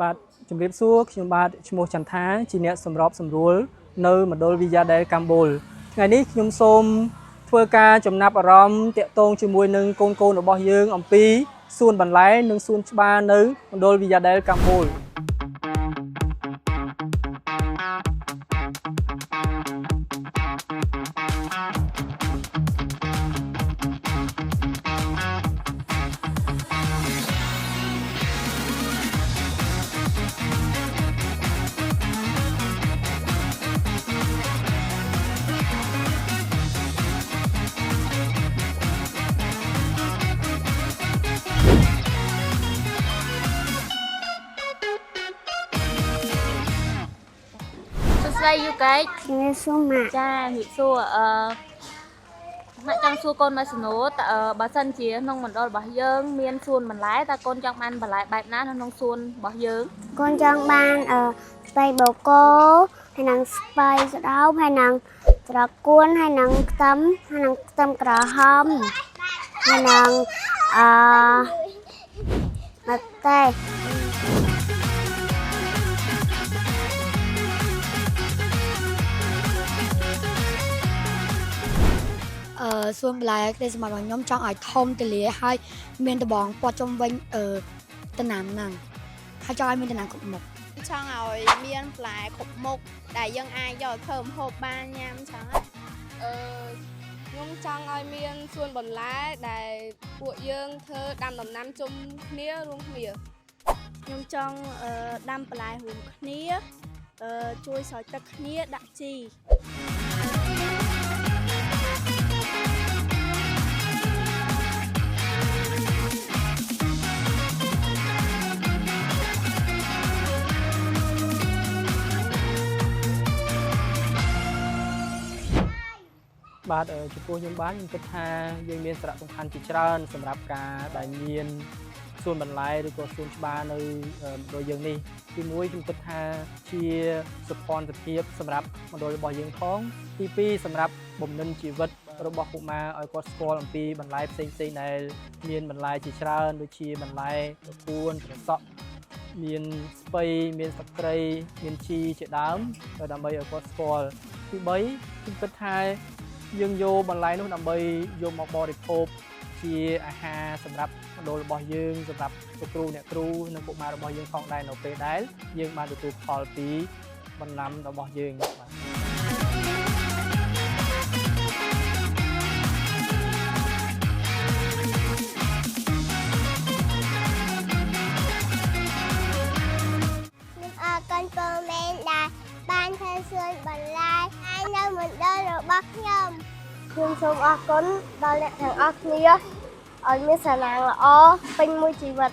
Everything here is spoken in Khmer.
បាទជំរាបសួរខ្ញុំបាទឈ្មោះចន្ទថាជាអ្នកសម្របសម្រួលនៅមណ្ឌលវិទ្យាដែលកម្ពុជាថ្ងៃនេះខ្ញុំសូមធ្វើការចំណាប់អារម្មណ៍តាក់ទងជាមួយនឹងកូនរបស់យើងអំពីសួនបន្លែនិងសួនច្បារនៅមណ្ឌលវិទ្យាដែលកម្ពុជាស្ដីយូកែក ជំរាបសួរម៉ាក់ ចាជំរាបសួរម៉ាក់ចង់សួរកូនមកសណូតបើសិនជាក្នុងមណ្ឌលរបស់យើងមានសួនបន្លែតើកូនចង់បានបន្លែបែបណានៅក្នុងសួនរបស់យើង កូនចង់បានស្ពៃបូកូហើយនឹងស្ពៃក្តោបហើយនឹងត្រកួនហើយនឹងខ្ទឹមក្រហមហើយនឹងម្ទេស សួនបន្លែដែលសម្រាប់ខ្ញុំចង់ឲ្យធំទលាហើយមានដបងព័ទ្ធជុំវិញតំណាំហ្នឹងហើយចង់ឲ្យមានតំណាំគ្រប់មុខ ចង់ឲ្យមានបន្លែគ្រប់មុខដែលយើងអាចយកទៅធ្វើម្ហូបបានញ៉ាំចឹងខ្ញុំចង់ឲ្យមានសួនបន្លែដែលពួកយើងធ្វើដាំដំណាំជុំគ្នារួមគ្នាខ្ញុំចង់ដាំបន្លែរួមគ្នាជួយស្រោចទឹកគ្នាដាក់ជី បាទចំពោះខ្ញុំបាទខ្ញុំគិតថាយើងមានសារៈសំខាន់ជាច្រើនសម្រាប់ការដែលមានសួនបន្លែឬក៏សួនច្បារនៅមណ្ឌលយើងនេះទីមួយខ្ញុំគិតថាជាសុខភាពសម្រាប់មណ្ឌលរបស់យើងផងទីពីរសម្រាប់បំណិនជីវិតរបស់កុមារឲ្យគាត់ស្គាល់អំពីបន្លែផ្សេងៗដែលមានបន្លែជាច្រើនដូចជាបន្លែត្រកួនត្រសក់មានស្ពៃមានស្លឹកគ្រៃមានជីជាដើមដើម្បីឲ្យគាត់ស្គាល់ទី3ខ្ញុំគិតថាយើងយកបន្លែនោះដើម្បីយកមកបរិភោគជាអាហារសម្រាប់មណ្ឌលរបស់យើងសម្រាប់លោកគ្រូអ្នកគ្រូនិងកុមាររបស់យើងផងដែរនៅពេលដែលយើងបានទទួលផលពីបន្លែរបស់យើងបាទកូនពូមែនដែលបានធ្វើសួនបន្លែហើយនៅមណ្ឌលរបស់ខ្ញុំសូមអរគុណដល់អ្នកទាំងអស់គ្នាឲ្យមានសំណាងល្អពេញមួយជីវិត